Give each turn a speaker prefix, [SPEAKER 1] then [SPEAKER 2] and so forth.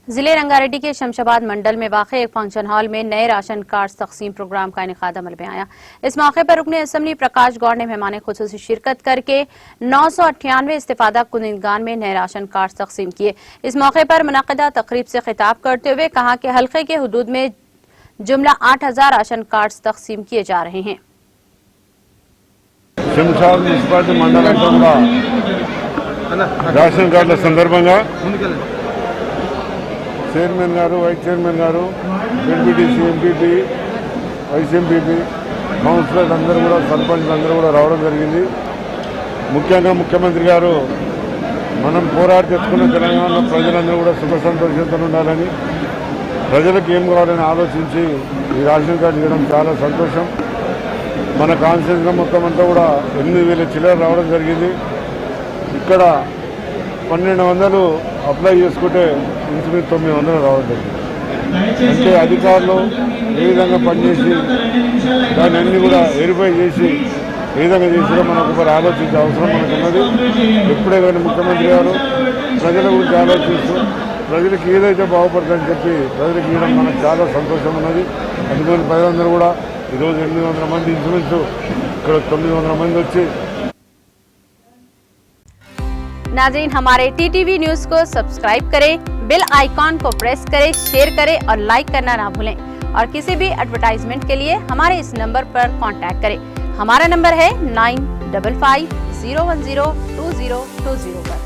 [SPEAKER 1] जिले रंगारेड्डी के शमशाबाद मंडल में वाक़े एक फंक्शन हॉल में नए राशन कार्ड तकसीम प्रोग्राम का इनेकाद अमल में आया। इस मौके पर रुकने असम्बली प्रकाश गौड़ ने मेहमान खुसूसी शिरकत करके 998 इस्तेफादा कुनिंदगान में नए राशन कार्ड तकसीम किए। इस मौके पर मुनक़िदा तकरीब से खिताब करते हुए कहा कि हल्के के हुदूद में जुमला 8000 राशन कार्ड तकसीम किए जा रहे हैं।
[SPEAKER 2] राशन कार्ड संदर्भ చైర్మన్ గారు, వైస్ చైర్మన్ గారు, MPTC, MPP, vice MPP, councillors అందరూ కూడా, సర్పంచ్లు అందరూ కూడా రావడం జరిగింది. ముఖ్యంగా ముఖ్యమంత్రి గారు మనం పోరాడి తెచ్చుకున్న తెలంగాణలో ప్రజలందరూ కూడా సుఖ సంతోషంతో ఉండాలని, ప్రజలకు ఏం కావాలని ఆలోచించి ఈ రేషన్ కార్డు ఇవ్వడం చాలా సంతోషం. మన కాన్స్టిట్యూన్సీ మొత్తం అంతా కూడా 8000 చిల్లర రావడం జరిగింది. ఇక్కడ 1200 అప్లై చేసుకుంటే ఇంచుమించు 900 రావడం జరిగింది. అంటే అధికారులు ఏ విధంగా పనిచేసి దాన్ని అన్ని కూడా వెరిఫై చేసి ఏ విధంగా చేసినా మనకు ఒకరు ఆలోచించే అవసరం మనకు ఉన్నది. ఎప్పుడే కానీ ముఖ్యమంత్రి గారు ప్రజల గురించి ఆలోచిస్తూ ప్రజలకు ఏదైతే బాగుపడుతుందని చెప్పి ప్రజలకు ఇవ్వడం మనకు చాలా సంతోషం ఉన్నది. అందుకని ప్రజలందరూ కూడా ఈరోజు 800 మంది ఇంచుమించు ఇక్కడ 900 మంది వచ్చి
[SPEAKER 1] नाज़रीन, हमारे टीटीवी न्यूज़ को सब्सक्राइब करें, बेल आइकॉन को प्रेस करें, शेयर करें और लाइक करना ना भूलें। और किसी भी एडवर्टाइजमेंट के लिए हमारे इस नंबर पर कांटेक्ट करें। हमारा नंबर है 9550102020 पर।